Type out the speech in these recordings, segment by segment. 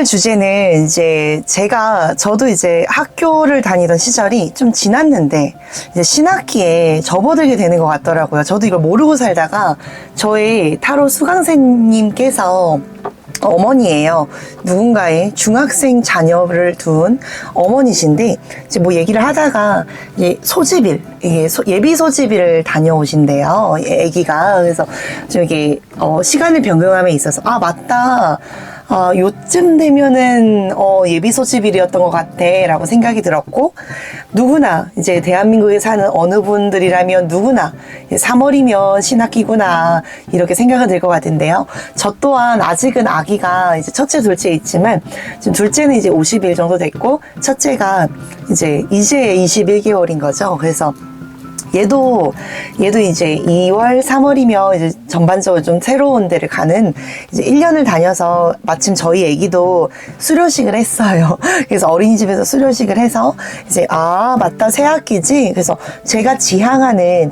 주제는 이제 저도 이제 학교를 다니던 시절이 좀 지났는데 이제 신학기에 접어들게 되는 것 같더라고요. 저도 이걸 모르고 살다가 저의 타로 수강생님께서 어머니예요. 누군가의 중학생 자녀를 둔 어머니신데 이제 뭐 얘기를 하다가 이게 예비 소집일을 다녀오신대요. 아기가. 그래서 좀 이게 시간을 변경함에 있어서 맞다. 요쯤 되면은 예비 소집일이었던 것 같아 라고 생각이 들었고, 누구나 이제 대한민국에 사는 어느 분들이라면 누구나 3월이면 신학기구나 이렇게 생각이 들 것 같은데요. 저 또한 아직은 아기가 이제 첫째 둘째 있지만 지금 둘째는 이제 50일 정도 됐고 첫째가 이제 21개월인 거죠. 그래서 얘도 이제 2월, 3월이면 이제 전반적으로 좀 새로운 데를 가는 이제 1년을 다녀서 마침 저희 애기도 수료식을 했어요. 그래서 어린이집에서 수료식을 해서 이제 맞다 새 학기지. 그래서 제가 지향하는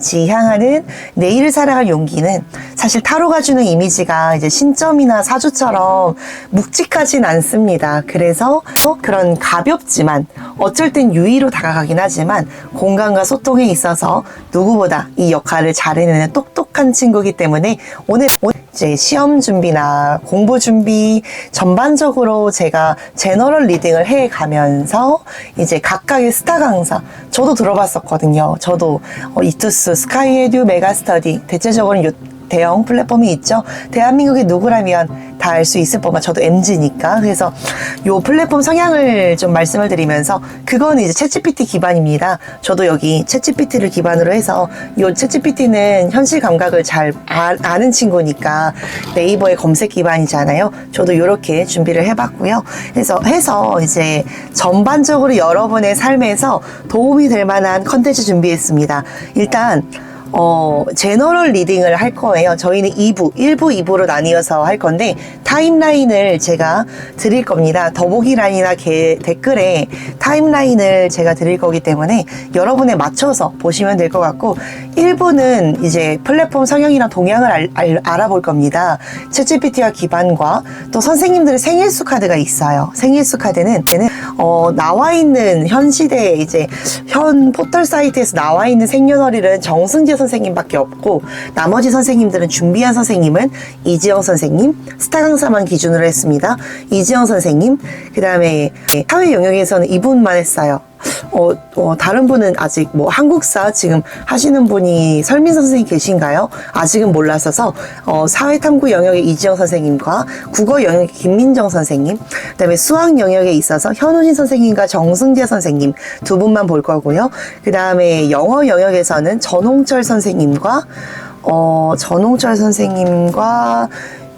내일을 살아갈 용기는 사실 타로가 주는 이미지가 이제 신점이나 사주처럼 묵직하진 않습니다. 그래서 그런 가볍지만 어쩔 땐 유의로 다가가긴 하지만 공간과 소통에 있어서 누구보다 이 역할을 잘 해내는 똑똑한 친구이기 때문에 오늘 이제 시험 준비나 공부 준비 전반적으로 제가 제너럴 리딩을 해 가면서 이제 각각의 스타 강사 저도 들어봤었거든요. 저도 이투스, 스카이에듀, 메가스터디 대체적으로는 대형 플랫폼이 있죠. 대한민국의 누구라면 다 알 수 있을 법만. 저도 MZ니까. 그래서 요 플랫폼 성향을 좀 말씀을 드리면서 그거는 이제 챗GPT 기반입니다. 저도 여기 챗GPT를 기반으로 해서 요 챗GPT는 현실 감각을 잘 아는 친구니까 네이버의 검색 기반이잖아요. 저도 이렇게 준비를 해봤고요. 그래서 해서 이제 전반적으로 여러분의 삶에서 도움이 될 만한 컨텐츠 준비했습니다. 일단 제너럴 리딩을 할 거예요. 저희는 1부, 2부로 나뉘어서 할 건데 타임라인을 제가 드릴 겁니다. 더보기란이나 댓글에 타임라인을 제가 드릴 거기 때문에 여러분에 맞춰서 보시면 될 것 같고 1부는 이제 플랫폼 성향이랑 동향을 알아볼 겁니다. 챗GPT와 기반과 또 선생님들의 생일수 카드가 있어요. 생일수 카드는 나와 있는 현 시대에 이제 현 포털 사이트에서 나와 있는 생년월일은 정승재 선생님밖에 없고 나머지 선생님들은 준비한 선생님은 이지영 선생님, 스타 강사만 기준으로 했습니다. 이지영 선생님, 그 다음에 사회 영역에서는 이분만 했어요. 다른 분은 아직 뭐 한국사 지금 하시는 분이 설민 선생님 계신가요? 아직은 몰라서서 사회탐구 영역의 이지영 선생님과 국어 영역의 김민정 선생님, 그 다음에 수학 영역에 있어서 현우신 선생님과 정승재 선생님 두 분만 볼 거고요. 그 다음에 영어 영역에서는 전홍철 선생님과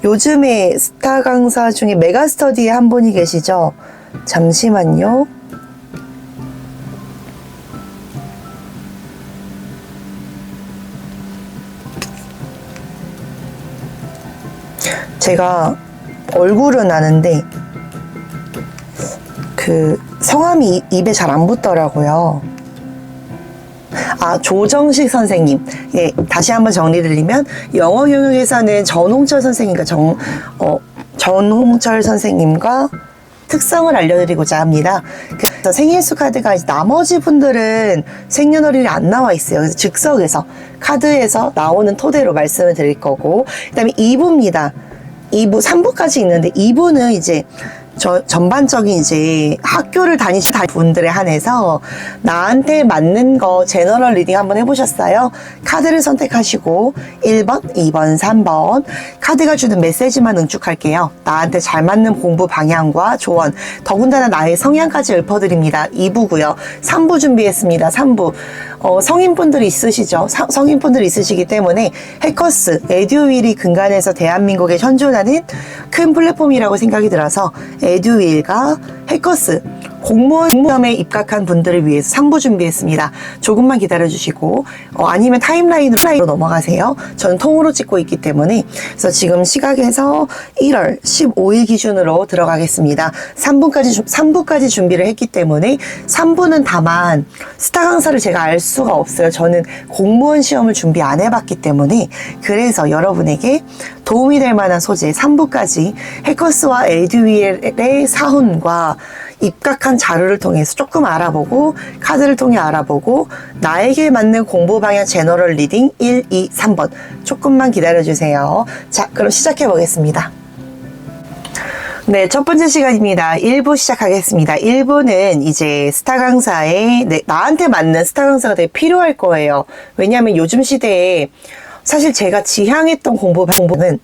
요즘에 스타 강사 중에 메가스터디에 한 분이 계시죠? 잠시만요. 제가 얼굴은 아는데 그 성함이 입에 잘 안 붙더라고요. 조정식 선생님. 예, 다시 한번 정리를 드리면 영어 영역에서는 전홍철 선생님과 전홍철 선생님과 특성을 알려드리고자 합니다. 그래서 생일수 카드가 나머지 분들은 생년월일이 안 나와 있어요. 그래서 즉석에서 카드에서 나오는 토대로 말씀을 드릴 거고, 그 다음에 2부입니다. 2부, 3부까지 있는데 2부는 이제 전반적인 이제 학교를 다니신 분들에 한해서 나한테 맞는 거 제너럴 리딩 한번 해보셨어요? 카드를 선택하시고 1번, 2번, 3번 카드가 주는 메시지만 응축할게요. 나한테 잘 맞는 공부 방향과 조언, 더군다나 나의 성향까지 읊어드립니다. 2부고요. 3부 준비했습니다. 3부. 성인분들이 있으시죠? 성인분들이 있으시기 때문에 해커스, 에듀윌이 근간에서 대한민국에 현존하는 큰 플랫폼이라고 생각이 들어서 에듀윌과 해커스, 공무원에 입각한 분들을 위해서 3부 준비했습니다. 조금만 기다려주시고 아니면 타임라인으로 넘어가세요. 저는 통으로 찍고 있기 때문에. 그래서 지금 시각에서 1월 15일 기준으로 들어가겠습니다. 3부까지 준비를 했기 때문에 3부는 다만 스타 강사를 제가 알 수가 없어요. 저는 공무원 시험을 준비 안 해봤기 때문에. 그래서 여러분에게 도움이 될 만한 소재 3부까지 해커스와 에듀윌의 사훈과 입각한 자료를 통해서 조금 알아보고, 카드를 통해 알아보고, 나에게 맞는 공부 방향 제너럴 리딩 1, 2, 3번 조금만 기다려주세요. 자, 그럼 시작해 보겠습니다. 네, 첫 번째 시간입니다. 1부 시작하겠습니다. 1부는 이제 스타 강사의, 나한테 맞는 스타 강사가 되게 필요할 거예요. 왜냐하면 요즘 시대에 사실 제가 지향했던 공부는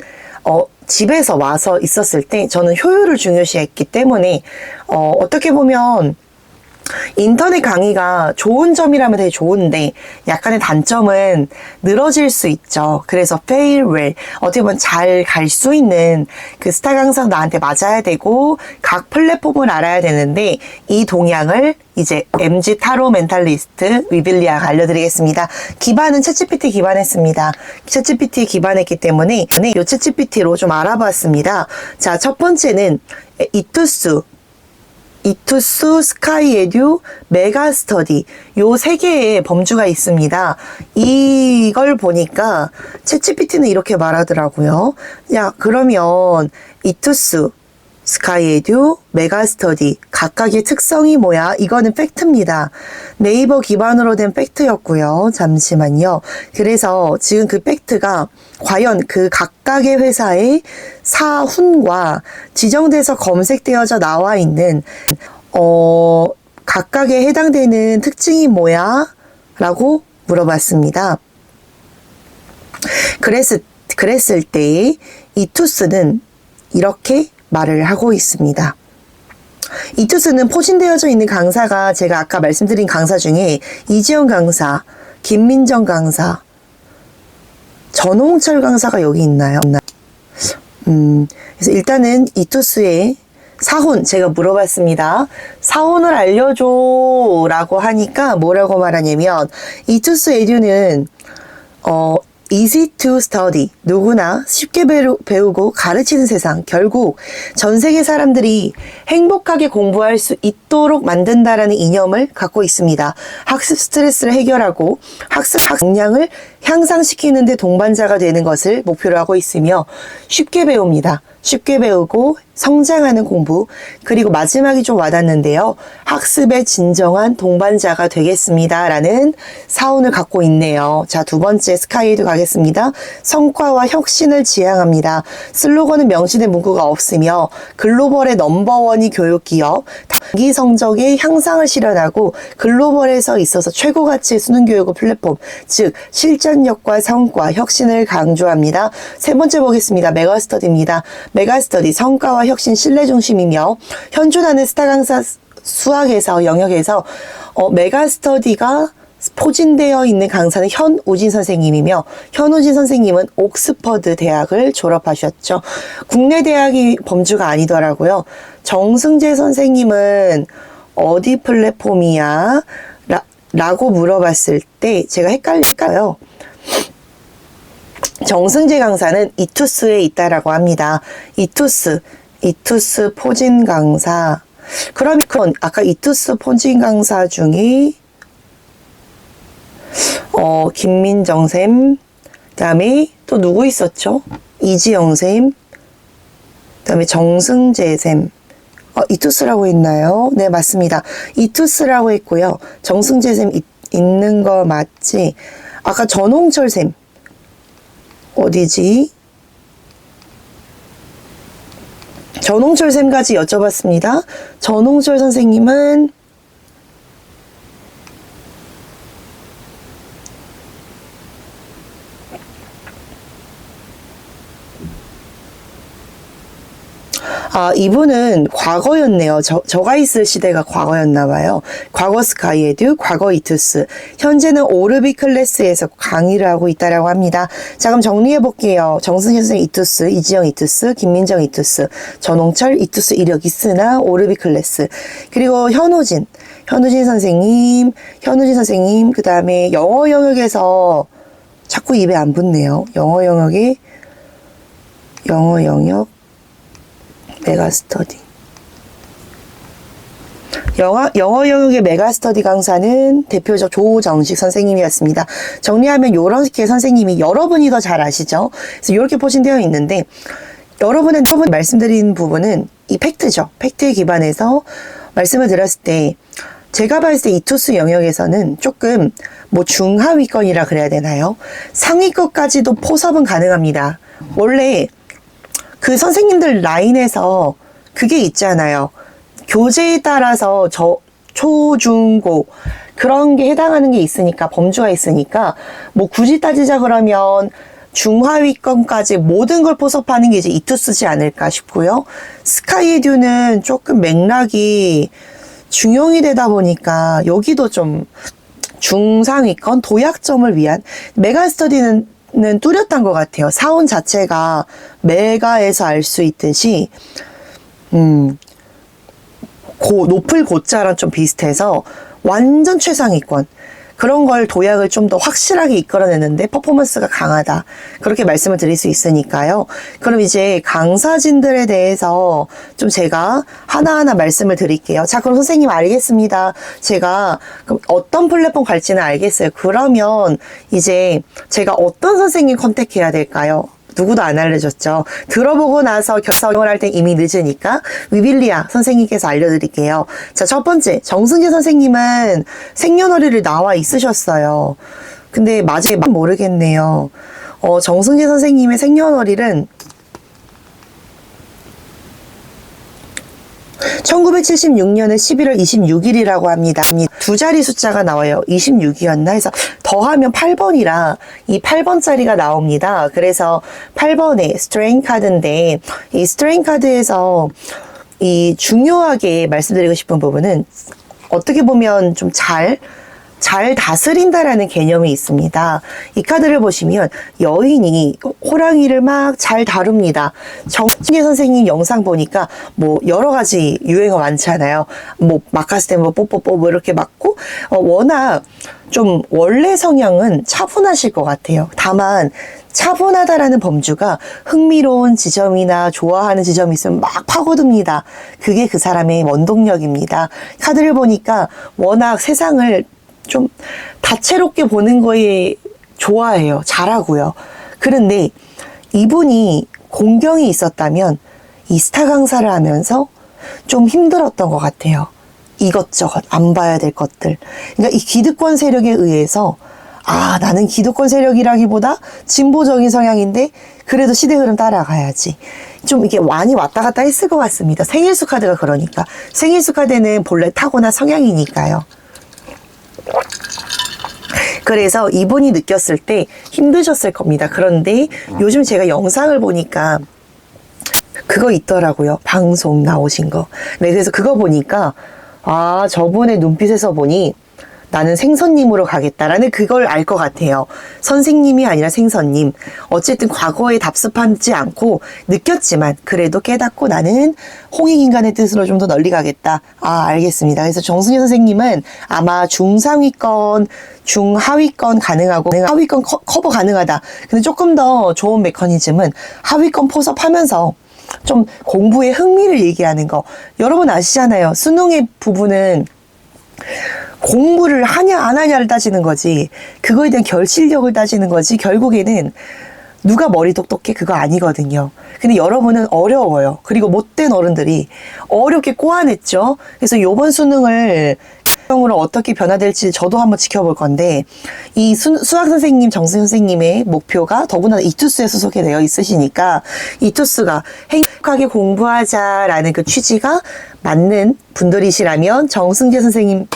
집에서 와서 있었을 때 저는 효율을 중요시했기 때문에 어떻게 보면 인터넷 강의가 좋은 점이라면 되게 좋은데 약간의 단점은 늘어질 수 있죠. 그래서 fail well, 어떻게 보면 잘 갈 수 있는 그 스타 강사가 나한테 맞아야 되고 각 플랫폼을 알아야 되는데, 이 동향을 이제 MG 타로 멘탈리스트 위빌리아가 알려드리겠습니다. 기반은 챗GPT 기반했습니다. 챗GPT에 기반했기 때문에 이 챗GPT로 좀 알아봤습니다. 자, 첫 번째는 이투스, 스카이에듀, 메가스터디, 요 세 개의 범주가 있습니다. 이걸 보니까 챗GPT는 이렇게 말하더라고요. 야, 그러면 이투스, 스카이에듀, 메가스터디 각각의 특성이 뭐야? 이거는 팩트입니다. 네이버 기반으로 된 팩트였고요. 잠시만요. 그래서 지금 그 팩트가 과연 그 각각의 회사의 사훈과 지정돼서 검색되어져 나와 있는 각각에 해당되는 특징이 뭐야? 라고 물어봤습니다. 그랬을 때 이투스는 이렇게 말을 하고 있습니다. 이투스는 포진되어져 있는 강사가 제가 아까 말씀드린 강사 중에 이지영 강사, 김민정 강사, 전홍철 강사가 여기 있나요? 그래서 일단은 이투스의 사훈 제가 물어봤습니다. 사훈을 알려줘 라고 하니까 뭐라고 말하냐면, 이투스 에듀는 easy to study, 누구나 쉽게 배우고 가르치는 세상, 결국 전 세계 사람들이 행복하게 공부할 수 있도록 만든다라는 이념을 갖고 있습니다. 학습 스트레스를 해결하고 학습 역량을 향상시키는 데 동반자가 되는 것을 목표로 하고 있으며, 쉽게 배웁니다. 쉽게 배우고 성장하는 공부, 그리고 마지막이 좀 와닿는데요. 학습의 진정한 동반자가 되겠습니다 라는 사훈을 갖고 있네요. 자, 두 번째 스카이에듀 가겠습니다. 성과와 혁신을 지향합니다. 슬로건은 명시된 문구가 없으며 글로벌의 넘버원이 교육기업, 단기 성적의 향상을 실현하고 글로벌에서 있어서 최고 가치의 수능 교육의 플랫폼, 즉 실전력과 성과, 혁신을 강조합니다. 세 번째 보겠습니다. 메가스터디입니다. 메가스터디, 성과와 혁신, 신뢰 중심이며 현존하는 스타 강사 수학에서 영역에서 메가스터디가 포진되어 있는 강사는 현우진 선생님이며, 현우진 선생님은 옥스퍼드 대학을 졸업하셨죠. 국내 대학이 범주가 아니더라고요. 정승재 선생님은 어디 플랫폼이야? 라고 물어봤을 때 제가 헷갈릴까요? 정승재 강사는 이투스에 있다라고 합니다. 이투스 포진 강사. 그러면 아까 이투스 포진 강사 중에 김민정 쌤, 그다음에 또 누구 있었죠? 이지영 쌤, 그다음에 정승재 쌤. 이투스라고 했나요? 네, 맞습니다. 이투스라고 했고요. 정승재 쌤 있는 거 맞지? 아까 전홍철 쌤 어디지? 전홍철 쌤까지 여쭤봤습니다. 전홍철 선생님은 이분은 과거였네요. 저가 있을 시대가 과거였나봐요. 과거 스카이에듀, 과거 이투스. 현재는 오르비 클래스에서 강의를 하고 있다라고 합니다. 자, 그럼 정리해볼게요. 정승희 선생님 이투스, 이지영 이투스, 김민정 이투스, 전홍철 이투스 이력 있으나 오르비 클래스. 그리고 현우진 선생님, 그 다음에 영어 영역에서 자꾸 입에 안 붙네요. 영어 영역, 메가스터디. 영어 영역의 메가스터디 강사는 대표적 조정식 선생님이었습니다. 정리하면 요렇게 선생님이 여러분이 더 잘 아시죠? 그래서 이렇게 포진되어 있는데 여러분 말씀드린 부분은 이 팩트죠. 팩트에 기반해서 말씀을 드렸을 때 제가 봤을 때 이투스 영역에서는 조금 뭐 중하위권이라 그래야 되나요? 상위권까지도 포섭은 가능합니다. 원래 그 선생님들 라인에서 그게 있잖아요. 교재에 따라서 초, 중, 고 그런 게 해당하는 게 있으니까 범주가 있으니까 뭐 굳이 따지자 그러면 중하위권까지 모든 걸 포섭하는 게 이제 이투스지 않을까 싶고요. 스카이에듀는 조금 맥락이 중용이 되다 보니까 여기도 좀 중상위권 도약점을 위한 메가스터디는 뚜렷한 것 같아요. 사원 자체가 메가에서 알 수 있듯이 높을 고자랑 좀 비슷해서 완전 최상위권 그런 걸 도약을 좀 더 확실하게 이끌어내는데 퍼포먼스가 강하다 그렇게 말씀을 드릴 수 있으니까요. 그럼 이제 강사진들에 대해서 좀 제가 하나하나 말씀을 드릴게요. 자, 그럼 선생님 알겠습니다. 제가 그럼 어떤 플랫폼 갈지는 알겠어요. 그러면 이제 제가 어떤 선생님 컨택해야 될까요? 누구도 안 알려줬죠. 들어보고 나서 결정을 할 땐 이미 늦으니까 위빌리아 선생님께서 알려드릴게요. 자, 첫 번째 정승재 선생님은 생년월일을 나와 있으셨어요. 근데 맞을지 모르겠네요. 정승재 선생님의 생년월일은 1976년에 11월 26일이라고 합니다. 두 자리 숫자가 나와요. 26이었나 해서 더하면 8번이라 이 8번짜리가 나옵니다. 그래서 8번에 스트레인 카드인데 이 스트레인 카드에서 이 중요하게 말씀드리고 싶은 부분은 어떻게 보면 좀 잘 다스린다라는 개념이 있습니다. 이 카드를 보시면 여인이 호랑이를 막 잘 다룹니다. 정승재 선생님 영상 보니까 뭐 여러 가지 유행어 많잖아요. 뭐 막았을 때 뭐 뽀뽀뽀 뭐 이렇게 맞고 워낙 좀 원래 성향은 차분하실 것 같아요. 다만 차분하다라는 범주가 흥미로운 지점이나 좋아하는 지점이 있으면 막 파고듭니다. 그게 그 사람의 원동력입니다. 카드를 보니까 워낙 세상을 좀 다채롭게 보는 거에 좋아해요. 잘하고요. 그런데 이분이 공경이 있었다면 이 스타 강사를 하면서 좀 힘들었던 것 같아요. 이것저것 안 봐야 될 것들. 그러니까 이 기득권 세력에 의해서 나는 기득권 세력이라기보다 진보적인 성향인데 그래도 시대 흐름 따라가야지. 좀 이게 많이 왔다 갔다 했을 것 같습니다. 생일수 카드가 그러니까. 생일수 카드는 본래 타고난 성향이니까요. 그래서 이분이 느꼈을 때 힘드셨을 겁니다. 그런데 요즘 제가 영상을 보니까 그거 있더라고요. 방송 나오신 거. 네, 그래서 그거 보니까 저분의 눈빛에서 보니 나는 생선님으로 가겠다라는 그걸 알 것 같아요. 선생님이 아니라 생선님. 어쨌든 과거에 답습하지 않고 느꼈지만 그래도 깨닫고 나는 홍익인간의 뜻으로 좀 더 널리 가겠다. 알겠습니다. 그래서 정승재 선생님은 아마 중상위권, 중하위권 가능하고 하위권 커버 가능하다. 근데 조금 더 좋은 메커니즘은 하위권 포섭하면서 좀 공부에 흥미를 얘기하는 거. 여러분 아시잖아요. 수능의 부분은 공부를 하냐 안 하냐를 따지는 거지 그거에 대한 결실력을 따지는 거지 결국에는 누가 머리 똑똑해 그거 아니거든요. 근데 여러분은 어려워요. 그리고 못된 어른들이 어렵게 꼬아냈죠. 그래서 이번 수능을 으로 어떻게 변화될지 저도 한번 지켜볼 건데 이 수학 선생님 정승 선생님의 목표가 더구나 이투스에 소속이 되어 있으시니까 이투스가 행복하게 공부하자라는 그 취지가 맞는 분들이시라면 정승재 선생님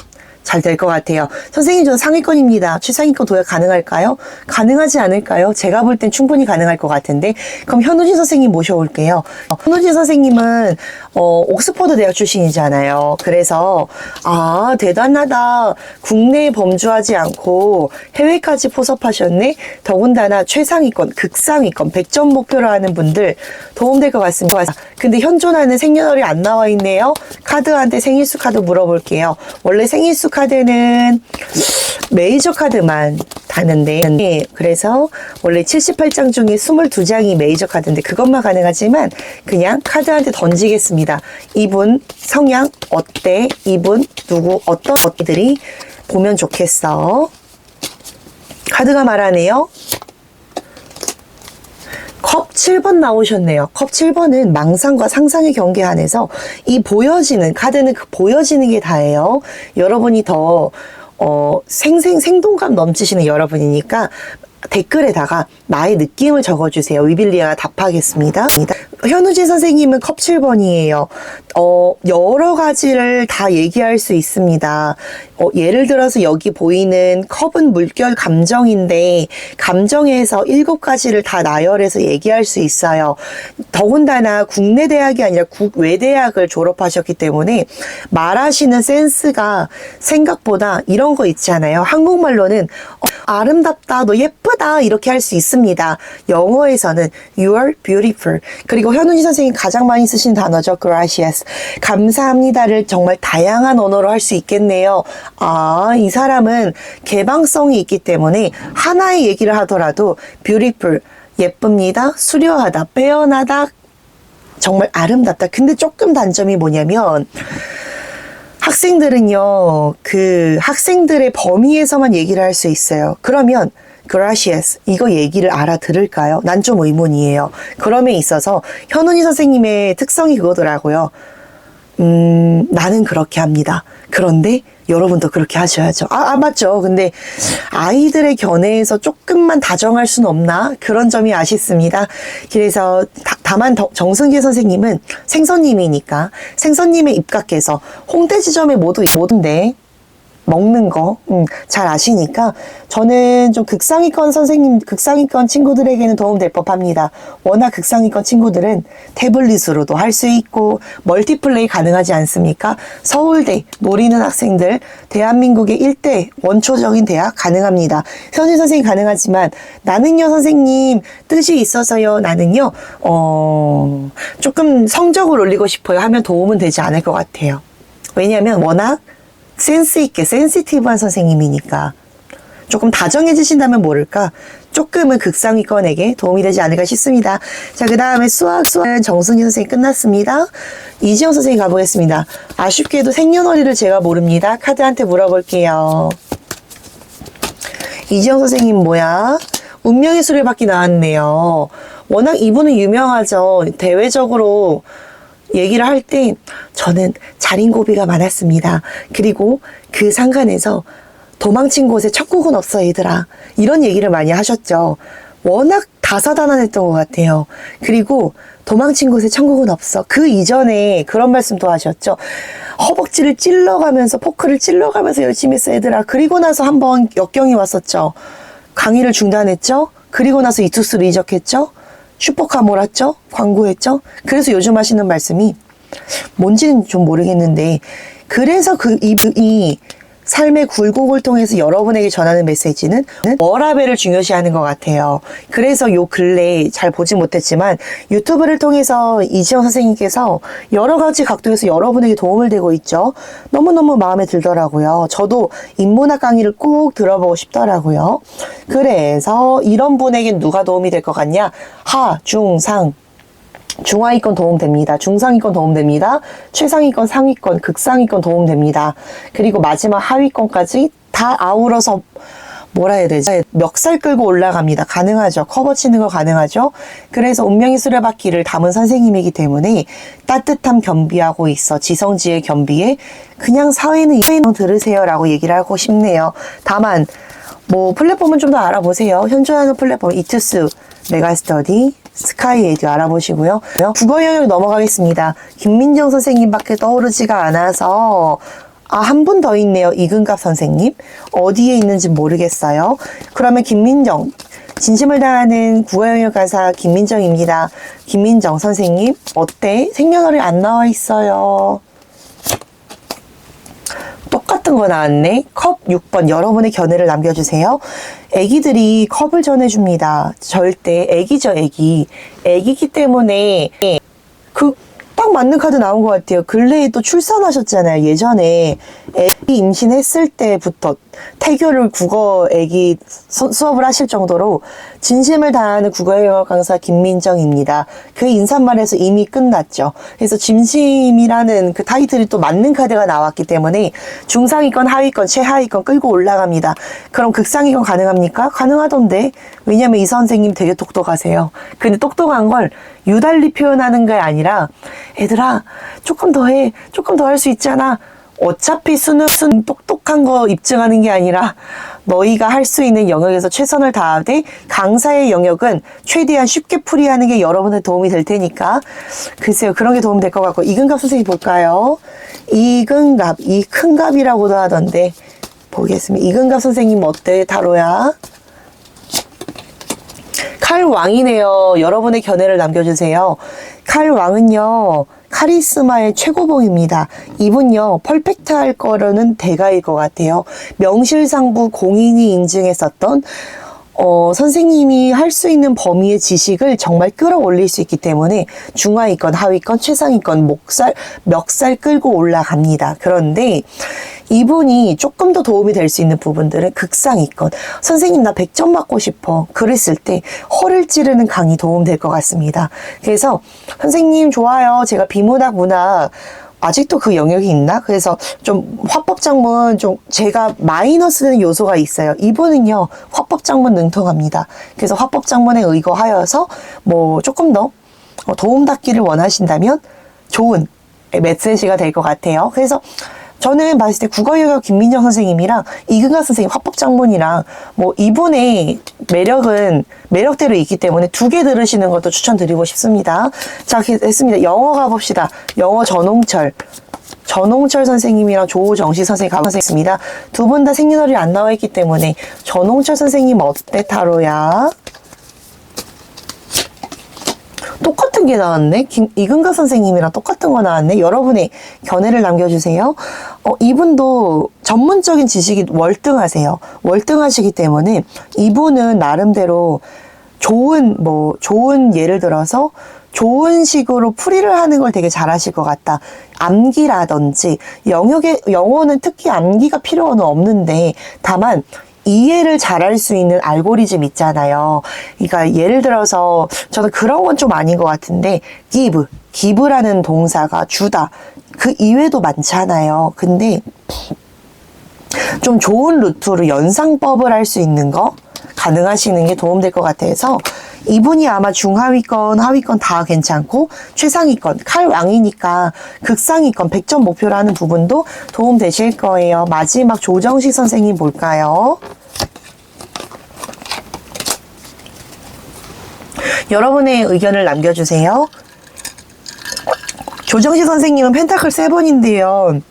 잘 될 것 같아요. 선생님 저는 상위권입니다. 최상위권 도약 가능할까요? 가능하지 않을까요? 제가 볼 땐 충분히 가능할 것 같은데 그럼 현우진 선생님 모셔올게요. 현우진 선생님은 옥스퍼드 대학 출신이잖아요. 그래서 대단하다. 국내에 범주하지 않고 해외까지 포섭하셨네. 더군다나 최상위권, 극상위권, 100점 목표로 하는 분들 도움될 것 같습니다. 근데 현존하는 생년월일 안 나와 있네요. 카드한테 생일수 카드 물어볼게요. 원래 생일수 카드는 메이저 카드만 가는데, 그래서 원래 78장 중에 22장이 메이저 카드인데 그것만 가능하지만 그냥 카드한테 던지겠습니다. 이분 성향 어때? 이분 누구 어떤 것들이 보면 좋겠어? 카드가 말하네요. 컵 7번 나오셨네요. 컵 7번은 망상과 상상의 경계 안에서 이 보여지는 카드는 그 보여지는 게 다예요. 여러분이 더 생동감 넘치시는 여러분이니까 댓글에다가 나의 느낌을 적어주세요. 위빌리아가 답하겠습니다. 현우진 선생님은 컵 7번이에요. 여러 가지를 다 얘기할 수 있습니다. 예를 들어서 여기 보이는 컵은 물결 감정인데 감정에서 7가지를 다 나열해서 얘기할 수 있어요. 더군다나 국내 대학이 아니라 국외 대학을 졸업하셨기 때문에 말하시는 센스가 생각보다 이런 거 있잖아요. 한국말로는 아름답다, 너 예쁘다 이렇게 할 수 있습니다. 영어에서는 you are beautiful. 그리고 현우진 선생님이 가장 많이 쓰신 단어죠. gracias. 감사합니다를 정말 다양한 언어로 할 수 있겠네요. 아, 이 사람은 개방성이 있기 때문에 하나의 얘기를 하더라도 beautiful, 예쁩니다, 수려하다, 빼어나다, 정말 아름답다. 근데 조금 단점이 뭐냐면 학생들은요, 그 학생들의 범위에서만 얘기를 할 수 있어요. 그러면 gracias 이거 얘기를 알아들을까요? 난 좀 의문이에요. 그럼에 있어서 현훈이 선생님의 특성이 그거더라고요. 나는 그렇게 합니다. 그런데 여러분도 그렇게 하셔야죠. 맞죠. 근데 아이들의 견해에서 조금만 다정할 수는 없나? 그런 점이 아쉽습니다. 그래서 다만 정승기 선생님은 생선님이니까 생선님의 입각해서 홍대지점에 모든데 먹는 거, 잘 아시니까 저는 좀 극상위권 선생님, 극상위권 친구들에게는 도움될 법합니다. 워낙 극상위권 친구들은 태블릿으로도 할 수 있고 멀티플레이 가능하지 않습니까? 서울대 노리는 학생들, 대한민국의 일대 원초적인 대학 가능합니다. 현진 선생님 가능하지만 나는요 선생님 뜻이 있어서요. 나는요 조금 성적을 올리고 싶어요 하면 도움은 되지 않을 것 같아요. 왜냐하면 워낙 센스 있게 센시티브한 선생님이니까 조금 다정해지신다면 모를까 조금은 극상위권에게 도움이 되지 않을까 싶습니다. 자, 그 다음에 수학은 정승희 선생님 끝났습니다. 이지영 선생님 가보겠습니다. 아쉽게도 생년월일을 제가 모릅니다. 카드한테 물어볼게요. 이지영 선생님 뭐야? 운명의 수레바퀴 나왔네요. 워낙 이분은 유명하죠. 대외적으로 얘기를 할 때 저는 자린고비가 많았습니다. 그리고 그 상간에서 도망친 곳에 천국은 없어 얘들아. 이런 얘기를 많이 하셨죠. 워낙 다사다난했던 것 같아요. 그리고 도망친 곳에 천국은 없어. 그 이전에 그런 말씀도 하셨죠. 허벅지를 찔러가면서 포크를 찔러가면서 열심히 했어 얘들아. 그리고 나서 한번 역경이 왔었죠. 강의를 중단했죠. 그리고 나서 이투스로 이적했죠. 슈퍼카 몰았죠? 광고했죠? 그래서 요즘 하시는 말씀이 뭔지는 좀 모르겠는데 그래서 이 삶의 굴곡을 통해서 여러분에게 전하는 메시지는 워라밸을 중요시하는 것 같아요. 그래서 요 근래 잘 보지 못했지만 유튜브를 통해서 이지영 선생님께서 여러 가지 각도에서 여러분에게 도움을 되고 있죠. 너무너무 마음에 들더라고요. 저도 인문학 강의를 꼭 들어보고 싶더라고요. 그래서 이런 분에겐 누가 도움이 될 것 같냐? 하, 중, 상. 중하위권 도움됩니다. 중상위권 도움됩니다. 최상위권, 상위권, 극상위권 도움됩니다. 그리고 마지막 하위권까지 다 아우러서 뭐라 해야 되지? 멱살 끌고 올라갑니다. 가능하죠. 커버 치는 거 가능하죠. 그래서 운명의 수레바퀴를 담은 선생님이기 때문에 따뜻함 겸비하고 있어. 지성지의 겸비에 그냥 사회는 들으세요 라고 얘기를 하고 싶네요. 다만 뭐 플랫폼은 좀 더 알아보세요. 현존하는 플랫폼 이투스, 메가스터디, 스카이 에듀 알아보시고요. 국어 영역 넘어가겠습니다. 김민정 선생님밖에 떠오르지가 않아서 한 분 더 있네요. 이근갑 선생님. 어디에 있는지 모르겠어요. 그러면 김민정, 진심을 다하는 국어 영역 강사 김민정입니다. 김민정 선생님 어때? 생년월일 안 나와 있어요. 똑같은 거 나왔네. 컵 6번 여러분의 견해를 남겨주세요. 애기들이 컵을 전해줍니다. 절대 애기죠 애기. 애기기 때문에 딱 맞는 카드 나온 것 같아요. 근래에 또 출산하셨잖아요. 예전에 애기 임신했을 때부터 태교를 국어 애기 수업을 하실 정도로 진심을 다하는 국어영어 강사 김민정입니다. 그 인사말에서 이미 끝났죠. 그래서 진심이라는 그 타이틀이 또 맞는 카드가 나왔기 때문에 중상위권, 하위권, 최하위권 끌고 올라갑니다. 그럼 극상위권 가능합니까? 가능하던데. 왜냐면 이 선생님 되게 똑똑하세요. 근데 똑똑한 걸 유달리 표현하는 게 아니라 애들아 조금 더 해. 조금 더 할 수 있잖아. 어차피 수능 똑똑한 거 입증하는 게 아니라 너희가 할 수 있는 영역에서 최선을 다하되 강사의 영역은 최대한 쉽게 풀이하는 게 여러분의 도움이 될 테니까 글쎄요 그런 게 도움이 될 것 같고 이근갑 선생님 볼까요? 이근갑 이 큰갑이라고도 하던데 보겠습니다. 이근갑 선생님 어때 타로야? 칼왕이네요. 여러분의 견해를 남겨주세요. 칼왕은요 카리스마의 최고봉입니다. 이분요 퍼펙트할 거로는 대가일 것 같아요. 명실상부 공인이 인증했었던 선생님이 할 수 있는 범위의 지식을 정말 끌어올릴 수 있기 때문에 중하위권, 하위권, 최상위권, 멱살 끌고 올라갑니다. 그런데 이분이 조금 더 도움이 될 수 있는 부분들은 극상위권. 선생님 나 100점 맞고 싶어. 그랬을 때 허를 찌르는 강의 도움될 것 같습니다. 그래서 선생님 좋아요. 제가 비문학 문학 아직도 그 영역이 있나? 그래서 좀 화법작문 좀 제가 마이너스는 요소가 있어요. 이분은요 화법작문 능통합니다. 그래서 화법작문에 의거하여서 뭐 조금 더 도움닫기를 원하신다면 좋은 메시지가 될 것 같아요. 그래서 저는 봤을 때 국어영역 김민정 선생님이랑 이근갑 선생님 화법작문이랑 뭐 이분의 매력대로 있기 때문에 2개 들으시는 것도 추천드리고 싶습니다. 자, 됐습니다. 영어 가봅시다. 영어 전홍철 선생님이랑 조정식 선생님 가보겠습니다. 두 분 다 생년월일이 안 나와 있기 때문에 전홍철 선생님 어때 타로야? 똑같은 게 나왔네. 이근갑 선생님이랑 똑같은 거 나왔네. 여러분의 견해를 남겨주세요. 이분도 전문적인 지식이 월등하시기 때문에 이분은 나름대로 좋은 예를 들어서 좋은 식으로 풀이를 하는 걸 되게 잘하실 것 같다. 암기라든지 영어는 특히 암기가 필요는 없는데 다만 이해를 잘할 수 있는 알고리즘 있잖아요. 그러니까 예를 들어서 저는 그런 건 좀 아닌 것 같은데 give라는 동사가 주다. 그 이외에도 많잖아요. 근데 좀 좋은 루트로 연상법을 할 수 있는 거 가능하시는 게 도움될 것 같아서 이분이 아마 중하위권, 하위권 다 괜찮고 최상위권, 칼왕이니까 극상위권 100점 목표로 하는 부분도 도움되실 거예요. 마지막 조정식 선생님 볼까요? 여러분의 의견을 남겨주세요. 조정식 선생님은 펜타클 7인데요.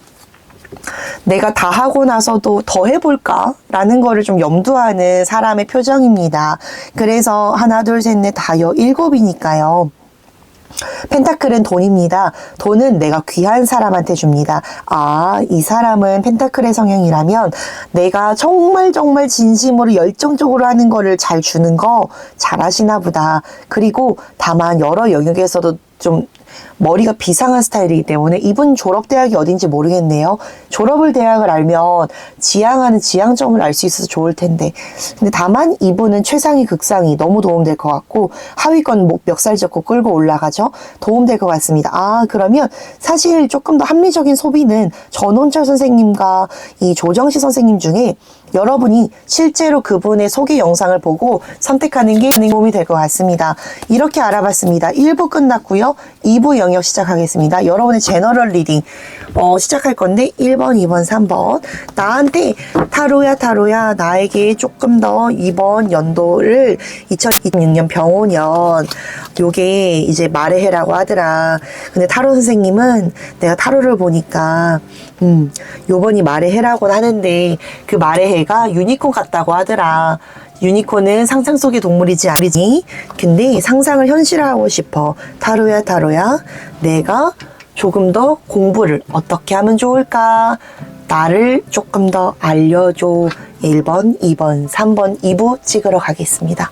내가 다 하고 나서도 더 해볼까? 라는 거를 좀 염두하는 사람의 표정입니다. 그래서 하나, 둘, 셋, 넷, 다여 7이니까요. 펜타클은 돈입니다. 돈은 내가 귀한 사람한테 줍니다. 아, 이 사람은 펜타클의 성향이라면 내가 정말 진심으로 열정적으로 하는 거를 잘 주는 거 잘하시나 보다. 그리고 다만 여러 영역에서도 좀 머리가 비상한 스타일이기 때문에 이분 졸업대학이 어딘지 모르겠네요. 졸업을 대학을 알면 지향하는 지향점을 알 수 있어서 좋을 텐데 근데 다만 이분은 최상위 극상위 너무 도움될 것 같고 하위권 멱살 잡고 끌고 올라가죠. 도움될 것 같습니다. 아 그러면 사실 조금 더 합리적인 소비는 전원철 선생님과 이 조정식 선생님 중에 여러분이 실제로 그분의 소개 영상을 보고 선택하는 게 도움이 될 것 같습니다. 이렇게 알아봤습니다. 1부 끝났고요. 2부 영역 시작하겠습니다. 여러분의 제너럴 리딩 시작할 건데 1번, 2번, 3번 나한테 타로야 나에게 조금 더 이번 연도를 2026년 병오년 요게 이제 말해해라고 하더라. 근데 타로 선생님은 내가 타로를 보니까 요번이 말해해라고 하는데 그 말해해가 유니콘 같다고 하더라. 유니콘은 상상 속의 동물이지 않지. 근데 상상을 현실화하고 싶어. 타로야 내가 조금 더 공부를 어떻게 하면 좋을까? 나를 조금 더 알려줘. 1번, 2번, 3번, 2부 찍으러 가겠습니다.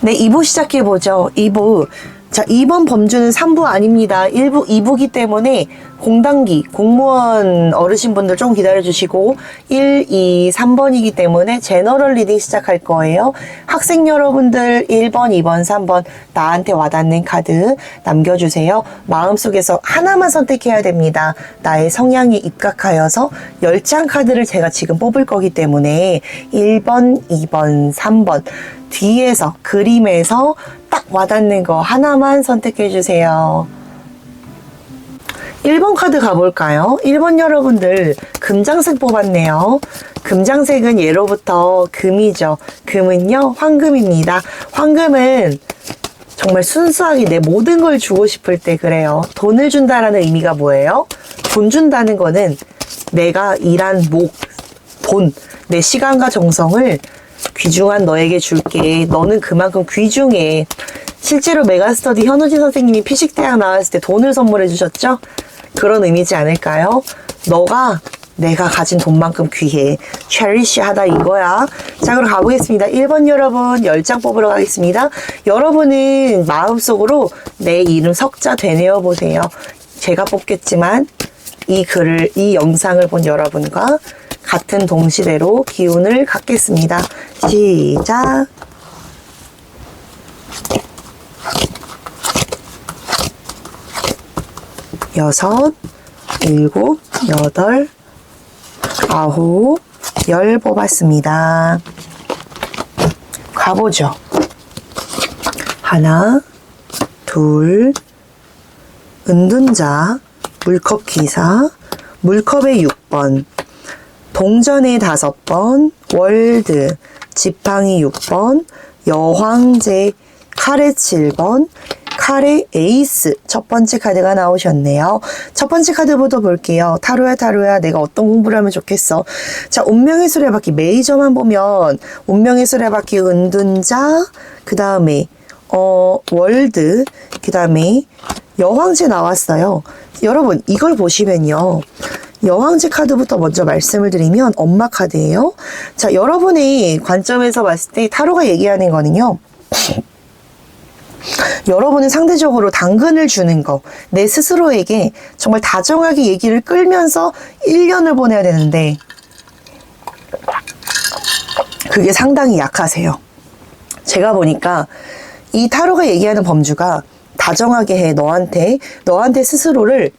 네, 2부 시작해보죠. 2부 자, 2번 범주는 3부 아닙니다. 1부, 2부기 때문에 공단기, 공무원 어르신분들 좀 기다려주시고 1, 2, 3번이기 때문에 제너럴 리딩 시작할 거예요. 학생 여러분들 1번, 2번, 3번 나한테 와닿는 카드 남겨주세요. 마음속에서 하나만 선택해야 됩니다. 나의 성향에 입각하여서 10장 카드를 제가 지금 뽑을 거기 때문에 1번, 2번, 3번 뒤에서 그림에서 딱 와닿는 거 하나만 선택해 주세요. 1번 카드 가볼까요? 1번 여러분들 금장색 뽑았네요. 금장색은 예로부터 금이죠. 금은요 황금입니다. 황금은 정말 순수하게 내 모든 걸 주고 싶을 때 그래요. 돈을 준다라는 의미가 뭐예요? 돈 준다는 거는 내가 일한 돈, 내 시간과 정성을 귀중한 너에게 줄게. 너는 그만큼 귀중해. 실제로 메가스터디 현우진 선생님이 피식대학 나왔을 때 돈을 선물해 주셨죠? 그런 의미지 않을까요? 너가 내가 가진 돈만큼 귀해. 체리시 하다 이거야. 자, 그럼 가보겠습니다. 1번 여러분 10장 뽑으러 가겠습니다. 여러분은 마음속으로 내 이름 석자 되뇌어 보세요. 제가 뽑겠지만 이 영상을 본 여러분과 같은 동시대로 기운을 갖겠습니다. 시작! 6, 7, 8, 9, 10 뽑았습니다. 가보죠. 하나, 둘, 은둔자, 물컵 기사, 물컵의 6번, 동전의 5번, 월드, 지팡이 6번, 여황제, 칼의 7번, 칼의 에이스 첫 번째 카드가 나오셨네요. 첫 번째 카드부터 볼게요. 타로야 내가 어떤 공부를 하면 좋겠어. 자, 운명의 수레바퀴 메이저만 보면 운명의 수레바퀴 은둔자, 그 다음에 월드, 그 다음에 여황제 나왔어요. 여러분 이걸 보시면요. 여왕제 카드부터 먼저 말씀을 드리면 엄마 카드예요. 자, 여러분의 관점에서 봤을 때 타로가 얘기하는 거는요. 여러분은 상대적으로 당근을 주는 거, 내 스스로에게 정말 다정하게 얘기를 끌면서 1년을 보내야 되는데 그게 상당히 약하세요. 제가 보니까 이 타로가 얘기하는 범주가 다정하게 해. 너한테 스스로를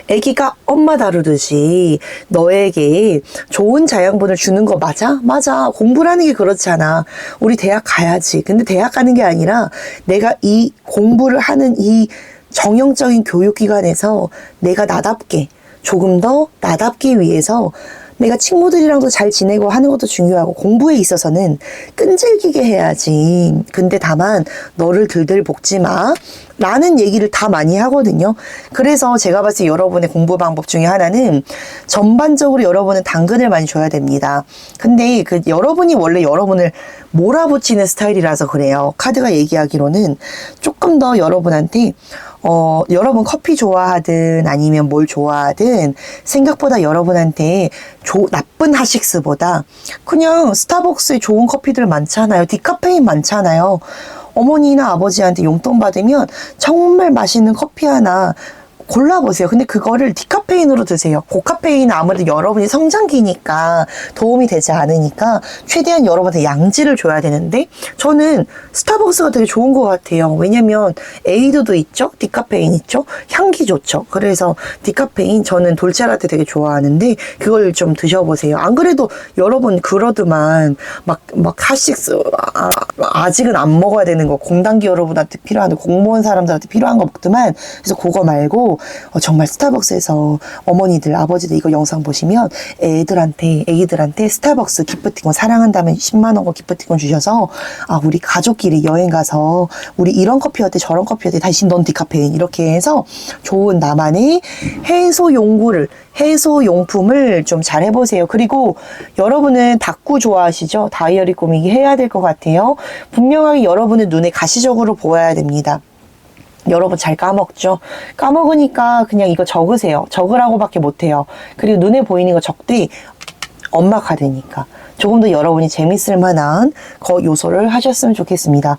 애기가 엄마 다루듯이 너에게 좋은 자양분을 주는 거 맞아? 맞아. 공부라는 게 그렇잖아. 우리 대학 가야지. 근데 대학 가는 게 아니라 내가 이 공부를 하는 이 정형적인 교육기관에서 내가 나답게 조금 더 나답기 위해서 내가 친구들이랑도 잘 지내고 하는 것도 중요하고 공부에 있어서는 끈질기게 해야지. 근데 다만 너를 들들 볶지 마 라는 얘기를 다 많이 하거든요. 그래서 제가 봤을 때 여러분의 공부 방법 중에 하나는 전반적으로 여러분은 당근을 많이 줘야 됩니다. 근데 여러분이 원래 여러분을 몰아붙이는 스타일이라서 그래요. 카드가 얘기하기로는 조금 더 여러분한테 여러분 커피 좋아하든 아니면 뭘 좋아하든 생각보다 여러분한테 나쁜 하식스보다 그냥 스타벅스에 좋은 커피들 많잖아요. 디카페인 많잖아요. 어머니나 아버지한테 용돈 받으면 정말 맛있는 커피 하나 골라보세요. 근데 그거를 디카페인으로 드세요. 고카페인은 아무래도 여러분이 성장기니까 도움이 되지 않으니까 최대한 여러분한테 양질을 줘야 되는데 저는 스타벅스가 되게 좋은 것 같아요. 왜냐면 에이드도 있죠. 디카페인 있죠. 향기 좋죠. 그래서 디카페인 저는 돌체라떼 되게 좋아하는데 그걸 좀 드셔보세요. 안 그래도 여러분 그러더만 막 하식스 아직은 안 먹어야 되는 거 공단기 여러분한테 필요한 공무원 사람들한테 필요한 거 먹더만 그래서 그거 말고 정말 스타벅스에서 어머니들 아버지들 이거 영상 보시면 애기들한테 스타벅스 기프티콘 사랑한다면 10만 원권 기프티콘 주셔서 우리 가족끼리 여행 가서 우리 이런 커피 어때 저런 커피 어때 다시 넌 디카페인 이렇게 해서 좋은 나만의 해소용품을 좀 잘 해보세요. 그리고 여러분은 다꾸 좋아하시죠? 다이어리 꾸미기 해야 될 것 같아요. 분명하게 여러분은 눈에 가시적으로 보여야 됩니다. 여러분 잘 까먹죠? 까먹으니까 그냥 이거 적으세요. 적으라고밖에 못해요. 그리고 눈에 보이는 거 적되 엄마 카드니까 조금 더 여러분이 재밌을 만한 요소를 하셨으면 좋겠습니다.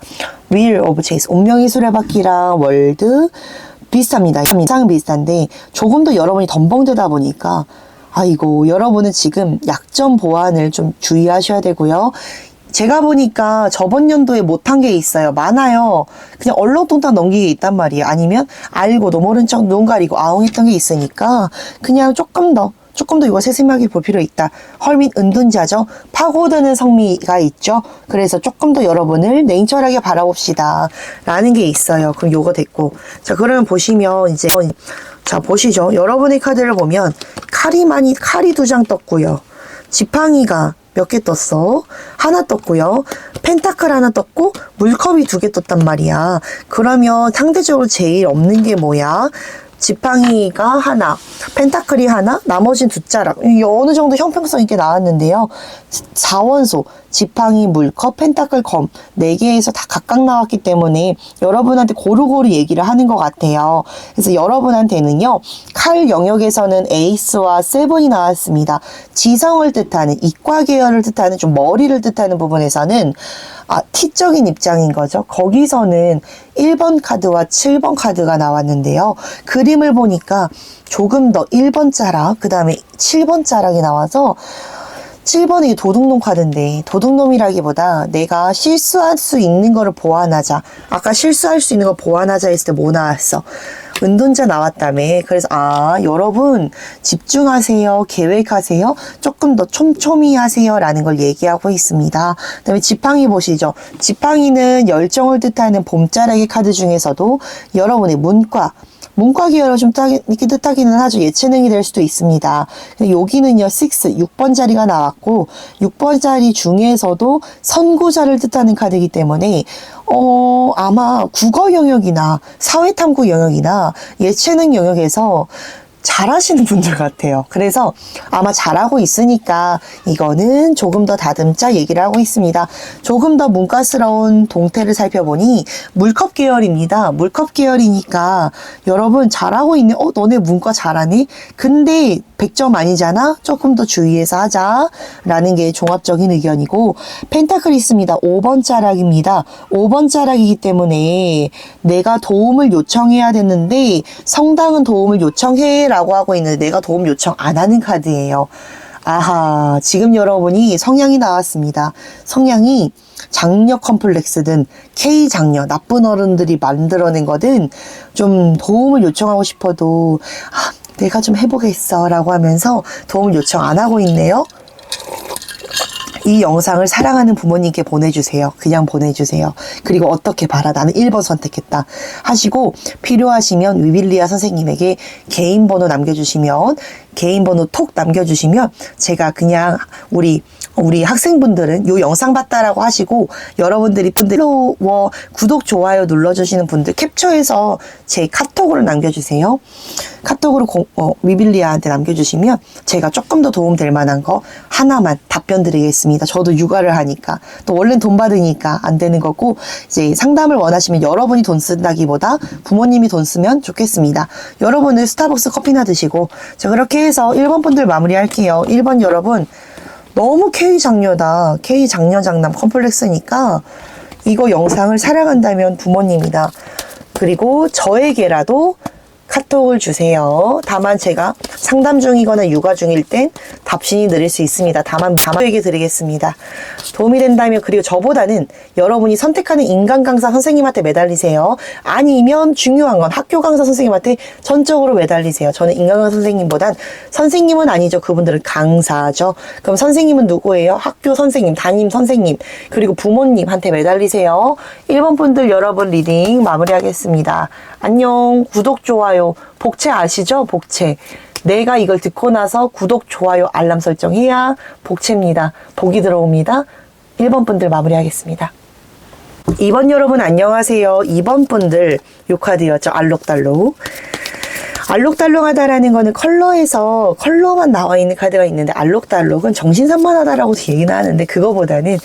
Wheel of Chase, 운명의 수레바퀴랑 월드 비슷합니다. 이상 비슷한데 조금 더 여러분이 덤벙대다 보니까 아이고, 여러분은 지금 약점 보완을 좀 주의하셔야 되고요. 제가 보니까 저번 연도에 못한 게 있어요. 많아요. 그냥 얼렁뚱땅 넘기게 있단 말이에요. 아니면 알고도 모른 척 눈 가리고 아웅했던 게 있으니까 그냥 조금 더 이거 세심하게 볼 필요 있다. 헐민 은둔자죠. 파고드는 성미가 있죠. 그래서 조금 더 여러분을 냉철하게 바라봅시다. 라는 게 있어요. 그럼 요거 됐고. 자, 그러면 보시면 이제 자, 보시죠. 여러분의 카드를 보면 칼이 2장 떴고요. 지팡이가 몇 개 떴어? 하나 떴고요. 펜타클 하나 떴고 물컵이 2개 떴단 말이야. 그러면 상대적으로 제일 없는 게 뭐야? 지팡이가 하나, 펜타클이 하나, 나머지는 2자락. 이게 어느 정도 형평성 있게 나왔는데요. 4원소, 지팡이, 물컵, 펜타클, 검 4개에서 다 각각 나왔기 때문에 여러분한테 고루고루 얘기를 하는 것 같아요. 그래서 여러분한테는요, 칼 영역에서는 에이스와 세븐이 나왔습니다. 지성을 뜻하는, 이과 계열을 뜻하는, 좀 머리를 뜻하는 부분에서는 T적인 입장인 거죠. 거기서는 1번 카드와 7번 카드가 나왔는데요. 그림을 보니까 조금 더 1번 자락, 그 다음에 7번 자락이 나와서 7번이 도둑놈 카드인데, 도둑놈이라기보다 내가 실수할 수 있는 거를 보완하자. 아까 실수할 수 있는 거 보완하자 했을 때 뭐 나왔어? 은둔자 나왔다며. 그래서 여러분 집중하세요. 계획하세요. 조금 더 촘촘히 하세요. 라는 걸 얘기하고 있습니다. 그 다음에 지팡이 보시죠. 지팡이는 열정을 뜻하는 봄자락의 카드 중에서도 여러분의 문과 계열을 좀 이렇게 뜻하기는 하죠. 예체능이 될 수도 있습니다. 여기는요, 6번 자리가 나왔고, 6번 자리 중에서도 선구자를 뜻하는 카드이기 때문에, 아마 국어 영역이나 사회탐구 영역이나 예체능 영역에서 잘하시는 분들 같아요. 그래서 아마 잘하고 있으니까 이거는 조금 더 다듬자 얘기를 하고 있습니다. 조금 더 문과스러운 동태를 살펴보니 물컵 계열입니다. 물컵 계열이니까 여러분 잘하고 있네. 너네 문과 잘하네? 근데 100점 아니잖아? 조금 더 주의해서 하자. 라는 게 종합적인 의견이고, 펜타클이 있습니다. 5번 자락입니다. 5번 자락이기 때문에 내가 도움을 요청해야 되는데 성당은 도움을 요청해 라고 하고 있는데 내가 도움 요청 안 하는 카드예요. 아하, 지금 여러분이 성향이 나왔습니다. 성향이 장녀 컴플렉스든 K 장녀, 나쁜 어른들이 만들어낸 거든 좀 도움을 요청하고 싶어도 내가 좀 해보겠어 라고 하면서 도움을 요청 안 하고 있네요. 이 영상을 사랑하는 부모님께 보내주세요. 그냥 보내주세요. 그리고 어떻게 봐라. 나는 1번 선택했다. 하시고 필요하시면 위빌리아 선생님에게 개인 번호 남겨주시면 제가 그냥 우리 학생분들은 요 영상 봤다라고 하시고 여러분들이 구독, 좋아요 눌러주시는 분들 캡처해서 제 카톡으로 남겨주세요. 카톡으로 위빌리아한테 남겨주시면 제가 조금 더 도움될 만한 거 하나만 답변 드리겠습니다. 저도 육아를 하니까 또 원래는 돈 받으니까 안 되는 거고 이제 상담을 원하시면 여러분이 돈 쓴다기보다 부모님이 돈 쓰면 좋겠습니다. 여러분은 스타벅스 커피나 드시고 자 그렇게 해서 1번 분들 마무리할게요. 1번 여러분 너무 K 장녀다. K 장녀 장남 컴플렉스니까 이거 영상을 사랑한다면 부모님이다. 그리고 저에게라도 카톡을 주세요. 다만 제가 상담 중이거나 육아 중일 땐 답신이 느릴 수 있습니다. 다만 저에게 드리겠습니다. 도움이 된다면 그리고 저보다는 여러분이 선택하는 인간 강사 선생님한테 매달리세요. 아니면 중요한 건 학교 강사 선생님한테 전적으로 매달리세요. 저는 인간 강사 선생님보단 선생님은 아니죠. 그분들은 강사죠. 그럼 선생님은 누구예요? 학교 선생님, 담임 선생님, 그리고 부모님한테 매달리세요. 1번 분들 여러분 리딩 마무리하겠습니다. 안녕. 구독, 좋아요. 복채 아시죠? 복채. 내가 이걸 듣고 나서 구독, 좋아요, 알람 설정해야 복채입니다. 복이 들어옵니다. 1번 분들 마무리하겠습니다. 2번 여러분 안녕하세요. 2번 분들 요 카드였죠. 알록달록. 알록달록하다라는 거는 컬러에서 컬러만 나와 있는 카드가 있는데 알록달록은 정신산만하다라고 얘기는 하는데 그거보다는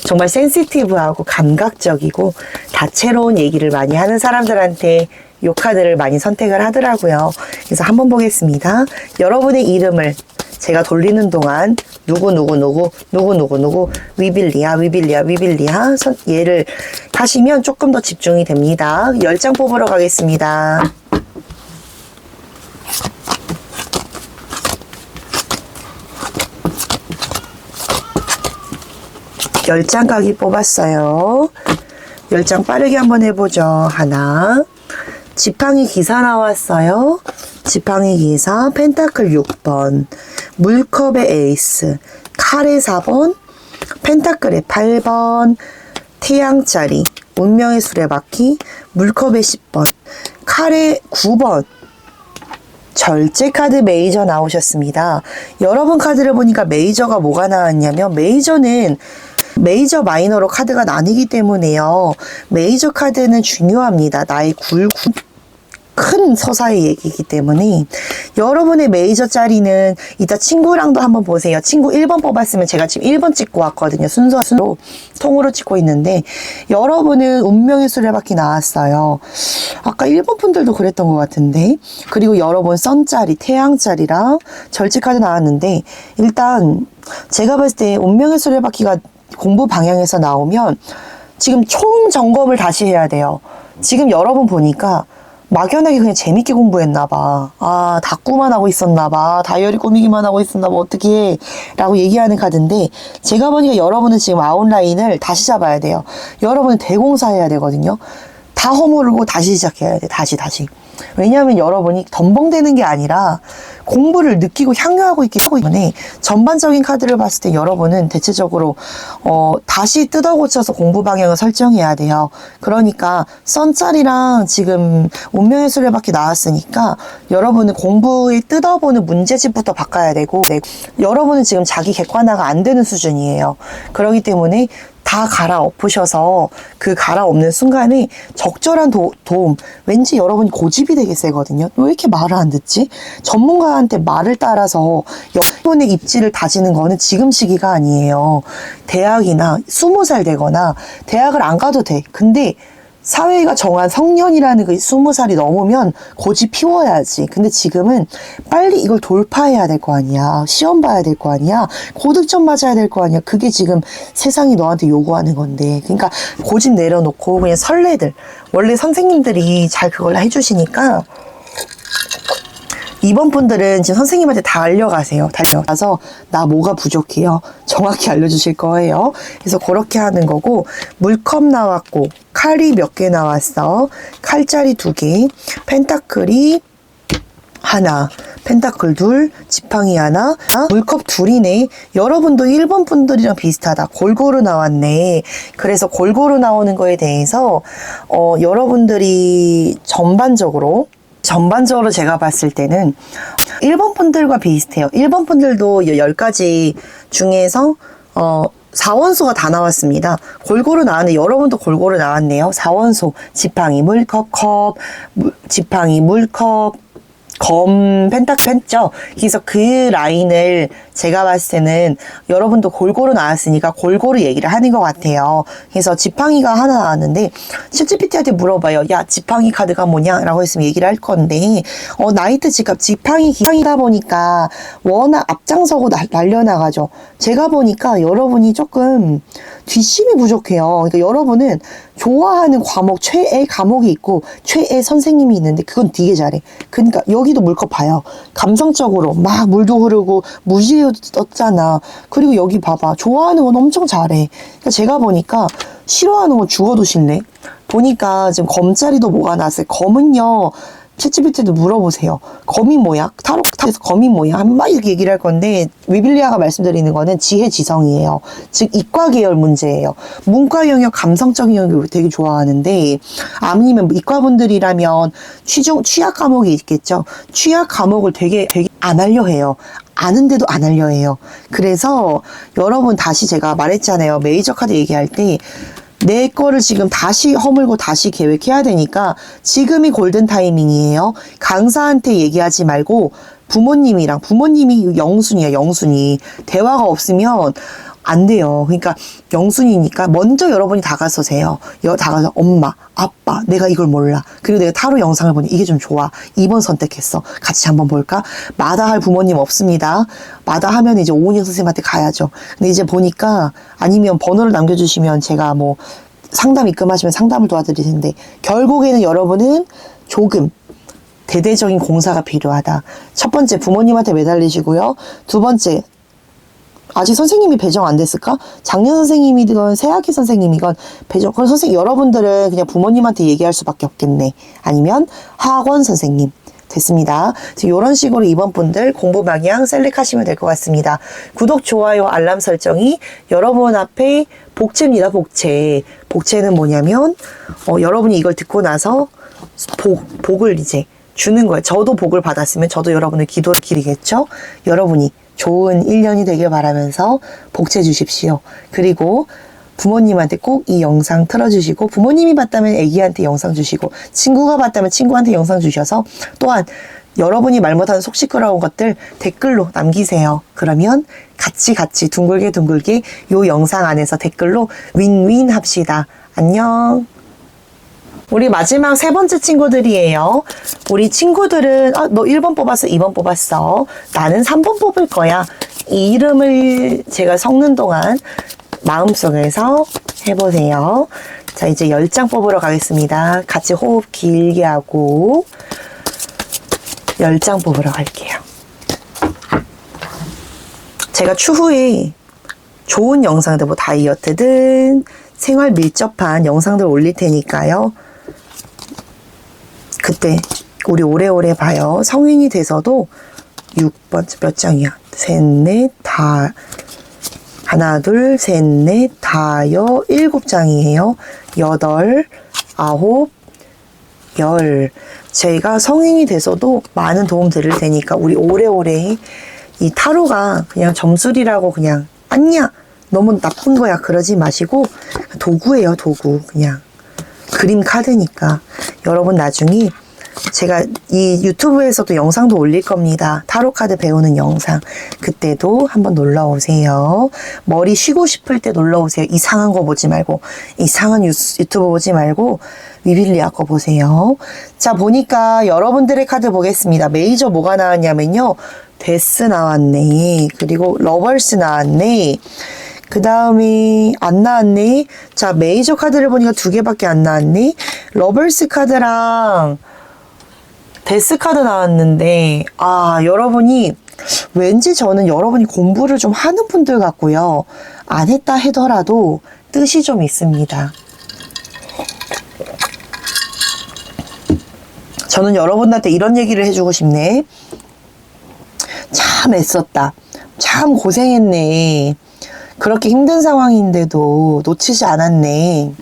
정말 센시티브하고 감각적이고 다채로운 얘기를 많이 하는 사람들한테 요 카드를 많이 선택을 하더라고요. 그래서 한번 보겠습니다. 여러분의 이름을 제가 돌리는 동안 누구 위빌리아 얘를 하시면 조금 더 집중이 됩니다. 10장 뽑으러 가겠습니다. 열 장 각이 뽑았어요. 10장 빠르게 한번 해보죠. 하나, 지팡이 기사 나왔어요. 지팡이 기사, 펜타클 6번, 물컵의 에이스, 칼의 4번, 펜타클의 8번, 태양짜리, 운명의 수레바퀴, 물컵의 10번, 칼의 9번, 절제 카드 메이저 나오셨습니다. 여러분 카드를 보니까 메이저가 뭐가 나왔냐면, 메이저는 메이저 마이너로 카드가 나뉘기 때문에요. 메이저 카드는 중요합니다. 나의 큰 서사의 얘기이기 때문에 여러분의 메이저 자리는 이따 친구랑도 한번 보세요. 친구 1번 뽑았으면 제가 지금 1번 찍고 왔거든요. 순서로 통으로 찍고 있는데 여러분은 운명의 수레바퀴 나왔어요. 아까 1번 분들도 그랬던 것 같은데 그리고 여러분 썬자리, 태양자리랑 절제 카드 나왔는데 일단 제가 봤을 때 운명의 수레바퀴가 공부 방향에서 나오면 지금 총 점검을 다시 해야 돼요. 지금 여러분 보니까 막연하게 그냥 재밌게 공부했나봐. 아, 다꾸만 하고 있었나봐. 다이어리 꾸미기만 하고 있었나봐. 어떻게 라고 얘기하는 카드인데 제가 보니까 여러분은 지금 아웃라인을 다시 잡아야 돼요. 여러분은 대공사해야 되거든요. 다 허무르고 다시 시작해야 돼. 다시. 왜냐하면 여러분이 덤벙대는 게 아니라 공부를 느끼고 향유하고 있기 때문에 전반적인 카드를 봤을 때 여러분은 대체적으로 다시 뜯어 고쳐서 공부 방향을 설정해야 돼요. 그러니까 썬짜리랑 지금 운명의 수레바퀴 나왔으니까 여러분은 공부에 뜯어보는 문제집부터 바꿔야 되고 여러분은 지금 자기 객관화가 안 되는 수준이에요. 그렇기 때문에 다 갈아엎으셔서 그 갈아엎는 순간에 적절한 도움 왠지 여러분이 고집이 되게 세거든요. 왜 이렇게 말을 안 듣지? 전문가한테 말을 따라서 여러분의 입지를 다지는 거는 지금 시기가 아니에요. 대학이나 20살 되거나 대학을 안 가도 돼. 근데 사회가 정한 성년이라는 그 20살이 넘으면 고집 피워야지. 근데 지금은 빨리 이걸 돌파해야 될 거 아니야. 시험 봐야 될 거 아니야. 고득점 맞아야 될 거 아니야. 그게 지금 세상이 너한테 요구하는 건데. 그러니까 고집 내려놓고 그냥 설레들. 원래 선생님들이 잘 그걸 해주시니까 이번 분들은 지금 선생님한테 다 알려가세요. 달려가서 나 뭐가 부족해요. 정확히 알려주실 거예요. 그래서 그렇게 하는 거고 물컵 나왔고 칼이 몇 개 나왔어. 칼자리 2개, 펜타클이 하나, 펜타클 2, 지팡이 하나, 물컵 2이네. 여러분도 1번 분들이랑 비슷하다. 골고루 나왔네. 그래서 골고루 나오는 거에 대해서 여러분들이 전반적으로 제가 봤을 때는 1번 분들과 비슷해요. 1번 분들도 10가지 중에서 4원소가 다 나왔습니다. 골고루 나왔는데 여러분도 골고루 나왔네요. 4원소, 지팡이, 물컵, 지팡이, 물컵, 검, 펜타클죠. 그래서 그 라인을 제가 봤을 때는 여러분도 골고루 나왔으니까 골고루 얘기를 하는 것 같아요. 그래서 지팡이가 하나 나왔는데 챗GPT한테 물어봐요. 야, 지팡이 카드가 뭐냐? 라고 했으면 얘기를 할 건데 나이트 지갑 지팡이다 보니까 워낙 앞장서고 날려나가죠. 제가 보니까 여러분이 조금 뒷심이 부족해요. 그러니까 여러분은 좋아하는 과목, 최애 과목이 있고 최애 선생님이 있는데 그건 되게 잘해. 그러니까 여기도 물컵 봐요. 감성적으로 막 물도 흐르고 무지개 떴잖아. 그리고 여기 봐봐. 좋아하는 건 엄청 잘해. 그러니까 제가 보니까 싫어하는 건 죽어도 싫네. 보니까 지금 검자리도 뭐가 나왔어요. 검은요. 챗GPT도 물어보세요. 검이 뭐야? 타로에서 검이 뭐야? 막 이렇게 얘기를 할 건데 위빌리아가 말씀드리는 거는 지혜지성이에요. 즉 이과 계열 문제예요. 문과 영역, 감성적인 영역을 되게 좋아하는데 아니면 이과분들이라면 취약 과목이 있겠죠. 취약 과목을 되게 안 하려 해요. 아는데도 안 하려 해요. 그래서 여러분 다시 제가 말했잖아요. 메이저 카드 얘기할 때 내 거를 지금 다시 허물고 다시 계획해야 되니까 지금이 골든 타이밍이에요. 강사한테 얘기하지 말고 부모님이 영순이야, 영순이. 대화가 없으면 안 돼요. 그러니까 영순이니까 먼저 여러분이 다가서세요. 다가서 엄마, 아빠, 내가 이걸 몰라. 그리고 내가 타로 영상을 보니 이게 좀 좋아. 2번 선택했어. 같이 한번 볼까? 마다할 부모님 없습니다. 마다하면 이제 오은영 선생님한테 가야죠. 근데 이제 보니까 아니면 번호를 남겨주시면 제가 뭐 상담 입금하시면 상담을 도와드릴 텐데 결국에는 여러분은 조금 대대적인 공사가 필요하다. 첫 번째 부모님한테 매달리시고요. 두 번째 아직 선생님이 배정 안 됐을까? 작년 선생님이건 새학기 선생님이건 배정. 그럼 선생님 여러분들은 그냥 부모님한테 얘기할 수밖에 없겠네. 아니면 학원 선생님. 됐습니다. 이런 식으로 이번 분들 공부 방향 셀렉하시면 될 것 같습니다. 구독, 좋아요, 알람 설정이 여러분 앞에 복채입니다. 복채. 복채는 뭐냐면 여러분이 이걸 듣고 나서 복을 이제 주는 거예요. 저도 복을 받았으면 저도 여러분의 기도를 기리겠죠. 여러분이 좋은 1년이 되길 바라면서 복채 주십시오. 그리고 부모님한테 꼭 이 영상 틀어주시고 부모님이 봤다면 애기한테 영상 주시고 친구가 봤다면 친구한테 영상 주셔서 또한 여러분이 말 못하는 속 시끄러운 것들 댓글로 남기세요. 그러면 같이 둥글게 요 영상 안에서 댓글로 윈윈 합시다. 안녕. 우리 마지막 세 번째 친구들이에요. 우리 친구들은 너 1번 뽑았어, 2번 뽑았어. 나는 3번 뽑을 거야. 이 이름을 제가 섞는 동안 마음속에서 해보세요. 자, 이제 10장 뽑으러 가겠습니다. 같이 호흡 길게 하고 10장 뽑으러 갈게요. 제가 추후에 좋은 영상들, 뭐 다이어트든 생활 밀접한 영상들 올릴 테니까요. 그때 우리 오래오래 봐요. 성인이 돼서도 6번째 몇 장이야? 셋, 넷, 다. 하나, 둘, 셋, 넷, 다여, 7장이에요. 8, 9, 10. 제가 성인이 돼서도 많은 도움 드릴 테니까 우리 오래오래 이 타로가 그냥 점술이라고 그냥 아니야 너무 나쁜 거야 그러지 마시고 도구예요. 도구. 그냥 그림 카드니까 여러분 나중에 제가 이 유튜브에서도 영상도 올릴 겁니다. 타로카드 배우는 영상. 그때도 한번 놀러 오세요. 머리 쉬고 싶을 때 놀러 오세요. 이상한 거 보지 말고, 이상한 유튜브 보지 말고 위빌리아 거 보세요. 자, 보니까 여러분들의 카드 보겠습니다. 메이저 뭐가 나왔냐면요. 데스 나왔네. 그리고 러벌스 나왔네. 그 다음에 안 나왔네. 자, 메이저 카드를 보니까 2개밖에 안 나왔네. 러벌스 카드랑 데스 카드 나왔는데 여러분이 왠지 저는 여러분이 공부를 좀 하는 분들 같고요. 안 했다 하더라도 뜻이 좀 있습니다. 저는 여러분한테 이런 얘기를 해주고 싶네. 참 애썼다. 참 고생했네. 그렇게 힘든 상황인데도 놓치지 않았네.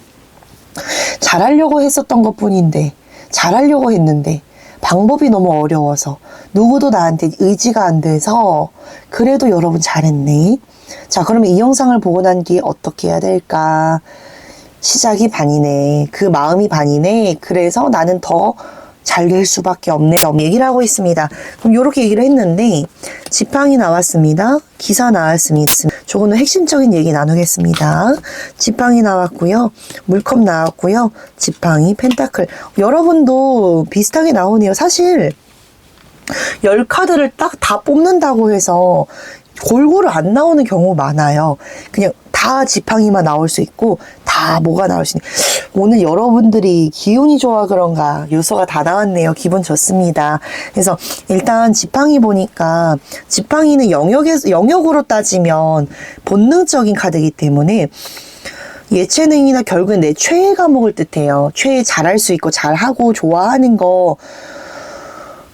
잘하려고 했었던 것뿐인데 잘하려고 했는데 방법이 너무 어려워서 누구도 나한테 의지가 안 돼서 그래도 여러분 잘했네. 자, 그러면 이 영상을 보고 난 뒤에 어떻게 해야 될까? 시작이 반이네. 그 마음이 반이네. 그래서 나는 더 잘 될 수밖에 없네. 얘기를 하고 있습니다. 그럼 이렇게 얘기를 했는데 지팡이 나왔습니다. 기사 나왔습니다. 조금은 핵심적인 얘기 나누겠습니다. 지팡이 나왔고요. 물컵 나왔고요. 지팡이, 펜타클. 여러분도 비슷하게 나오네요. 사실 10카드를 딱 다 뽑는다고 해서 골고루 안 나오는 경우 많아요. 그냥 다 지팡이만 나올 수 있고 다 뭐가 나올 수 있는. 오늘 여러분들이 기운이 좋아 그런가 요소가 다 나왔네요. 기분 좋습니다. 그래서 일단 지팡이 보니까 지팡이는 영역으로 따지면 본능적인 카드이기 때문에 예체능이나 결국엔 내 최애 과목을 뜻해요. 최애 잘할 수 있고 잘하고 좋아하는 거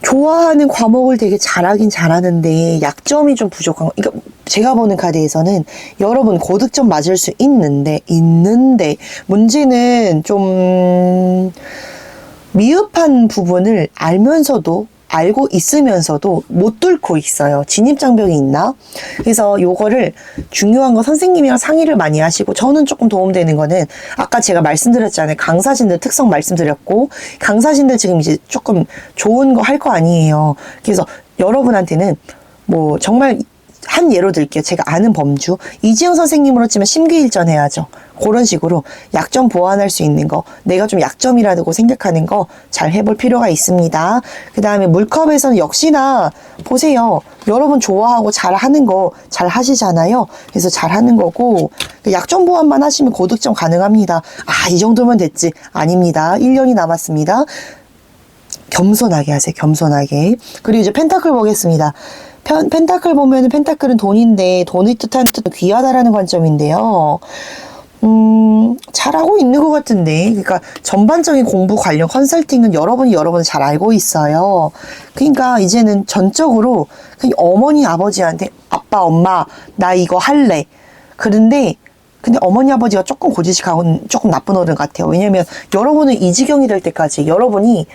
좋아하는 과목을 되게 잘하긴 잘하는데 약점이 좀 부족한 거. 그러니까 제가 보는 카드에서는 여러분 고득점 맞을 수 있는데 문제는 좀 미흡한 부분을 알고 있으면서도 못 뚫고 있어요. 진입장벽이 있나? 그래서 요거를 중요한 거 선생님이랑 상의를 많이 하시고 저는 조금 도움되는 거는 아까 제가 말씀드렸잖아요. 강사진들 특성 말씀드렸고 강사진들 지금 이제 조금 좋은 거 할 거 아니에요. 그래서 여러분한테는 뭐 정말 한 예로 들게요. 제가 아는 범주. 이지영 선생님으로 치면 심기일전 해야죠. 그런 식으로 약점 보완할 수 있는 거, 내가 좀 약점이라고 생각하는 거 잘 해볼 필요가 있습니다. 그 다음에 물컵에서는 역시나 보세요. 여러분 좋아하고 잘하는 거 잘 하시잖아요. 그래서 잘하는 거고, 약점 보완만 하시면 고득점 가능합니다. 아, 이 정도면 됐지. 아닙니다. 1년이 남았습니다. 겸손하게 하세요. 겸손하게. 그리고 이제 펜타클 보겠습니다. 펜타클 보면은 펜타클은 돈인데 돈의 뜻하는 뜻은 귀하다라는 관점인데요. 잘하고 있는 것 같은데, 그러니까 전반적인 공부 관련 컨설팅은 여러분을 잘 알고 있어요. 그러니까 이제는 전적으로 그냥 어머니 아버지한테 아빠 엄마 나 이거 할래. 근데 어머니 아버지가 조금 고지식하고 조금 나쁜 어른 같아요. 왜냐면 여러분은 이 지경이 될 때까지, 여러분의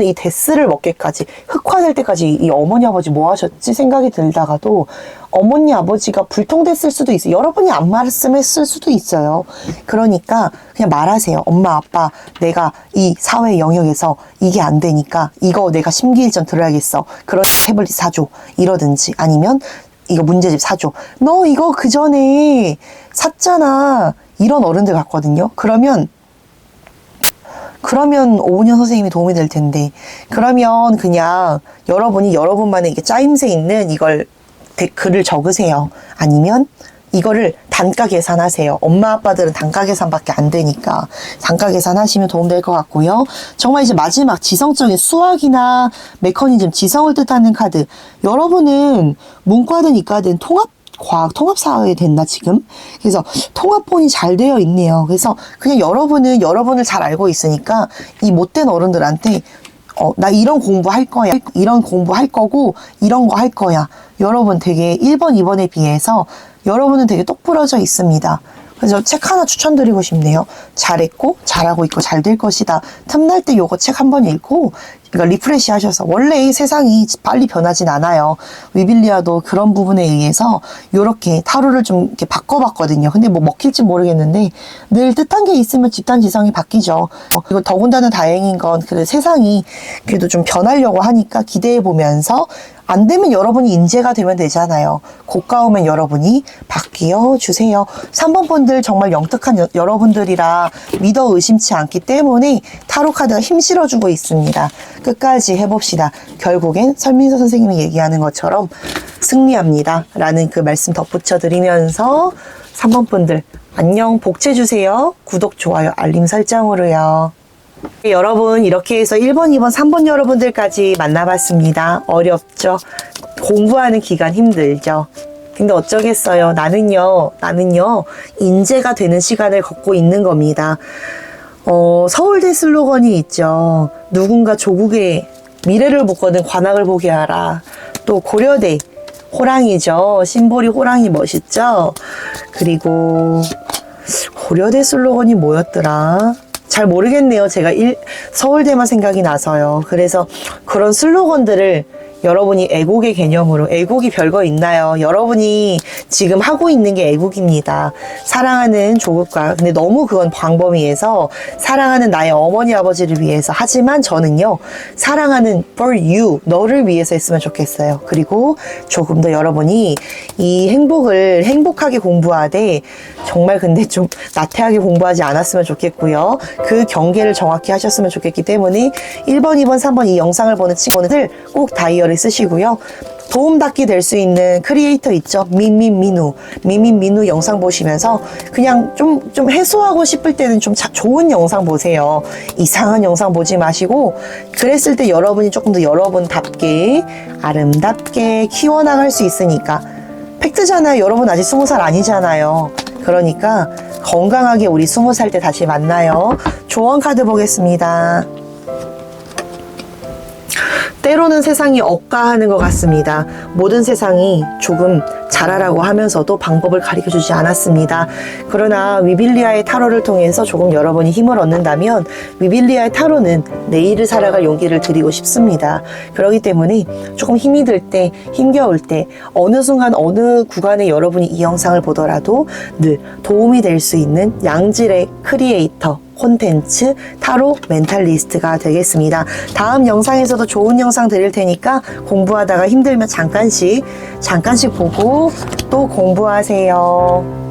이 데스를 먹게까지, 흑화될 때까지 이 어머니 아버지 뭐 하셨지 생각이 들다가도 어머니 아버지가 불통됐을 수도 있어요. 여러분이 안 말씀했을 수도 있어요. 그러니까 그냥 말하세요. 엄마 아빠 내가 이 사회 영역에서 이게 안 되니까 이거 내가 심기일전 들어야겠어. 그러니까 태블릿 사줘. 이러든지, 아니면 이거 문제집 사줘. 너 이거 그 전에 샀잖아. 이런 어른들 같거든요. 그러면 오은영 선생님이 도움이 될 텐데, 그러면 그냥 여러분이 여러분만의 이게 짜임새 있는 이걸 글을 적으세요. 아니면 이거를 단가 계산하세요. 엄마 아빠들은 단가 계산밖에 안 되니까 단가 계산하시면 도움될 것 같고요. 정말 이제 마지막 지성적인 수학이나 메커니즘, 지성을 뜻하는 카드. 여러분은 문과든 이과든 과학 통합사회 됐나 지금? 그래서 통합본이 잘 되어 있네요. 그래서 그냥 여러분은 여러분을 잘 알고 있으니까 이 못된 어른들한테 나 이런 공부할 거야. 이런 공부할 거고 이런 거 할 거야. 여러분 되게 1번, 2번에 비해서 여러분은 되게 똑부러져 있습니다. 그래서 책 하나 추천드리고 싶네요. 잘했고 잘하고 있고 잘 될 것이다. 틈날 때 요거 책 한번 읽고 그러니까 리프레시 하셔서, 원래 세상이 빨리 변하진 않아요. 위빌리아도 그런 부분에 의해서 요렇게 타로를 좀 이렇게 바꿔봤거든요. 근데 뭐 먹힐지 모르겠는데 늘 뜻한 게 있으면 집단 지성이 바뀌죠. 그리고 더군다나 다행인 건 그 세상이 그래도 좀 변하려고 하니까 기대해 보면서, 안 되면 여러분이 인재가 되면 되잖아요. 고가오면 여러분이 바뀌어 주세요. 3번 분들 정말 영특한 여러분들이라 믿어 의심치 않기 때문에 타로 카드가 힘 실어주고 있습니다. 끝까지 해봅시다. 결국엔 설민서 선생님이 얘기하는 것처럼 승리합니다. 라는 그 말씀 덧붙여 드리면서 3번 분들 안녕, 복채 주세요. 구독, 좋아요, 알림 설정으로요. 여러분, 이렇게 해서 1번, 2번, 3번 여러분들까지 만나봤습니다. 어렵죠? 공부하는 기간 힘들죠? 근데 어쩌겠어요. 나는요, 인재가 되는 시간을 걷고 있는 겁니다. 서울대 슬로건이 있죠. 누군가 조국의 미래를 묻거든 관악을 보게 하라. 또 고려대 호랑이죠. 심볼이 호랑이 멋있죠? 그리고 고려대 슬로건이 뭐였더라? 잘 모르겠네요. 제가 서울대만 생각이 나서요. 그래서 그런 슬로건들을 여러분이 애국의 개념으로, 애국이 별거 있나요? 여러분이 지금 하고 있는 게 애국입니다. 사랑하는 조국가, 근데 너무 그건 광범위해서 사랑하는 나의 어머니 아버지를 위해서, 하지만 저는요 사랑하는 for you, 너를 위해서 했으면 좋겠어요. 그리고 조금 더 여러분이 이 행복을 행복하게 공부하되 정말 근데 좀 나태하게 공부하지 않았으면 좋겠고요. 그 경계를 정확히 하셨으면 좋겠기 때문에 1번, 2번, 3번 이 영상을 보는 친구들 꼭 다이어리 쓰시고요. 도움닫기 될 수 있는 크리에이터 있죠? 미민민우 영상 보시면서 그냥 좀 해소하고 싶을 때는 좀 좋은 영상 보세요. 이상한 영상 보지 마시고, 그랬을 때 여러분이 조금 더 여러분답게 아름답게 키워나갈 수 있으니까. 팩트잖아요. 여러분 아직 20살 아니잖아요. 그러니까 건강하게 우리 20살 때 다시 만나요. 조언 카드 보겠습니다. 때로는 세상이 억까하는 것 같습니다. 모든 세상이 조금 잘하라고 하면서도 방법을 가르쳐주지 않았습니다. 그러나 위빌리아의 타로를 통해서 조금 여러분이 힘을 얻는다면 위빌리아의 타로는 내일을 살아갈 용기를 드리고 싶습니다. 그렇기 때문에 조금 힘이 들 때, 힘겨울 때, 어느 순간 어느 구간에 여러분이 이 영상을 보더라도 늘 도움이 될 수 있는 양질의 크리에이터, 콘텐츠 타로 멘탈리스트가 되겠습니다. 다음 영상에서도 좋은 영상 드릴 테니까 공부하다가 힘들면 잠깐씩 보고 또 공부하세요.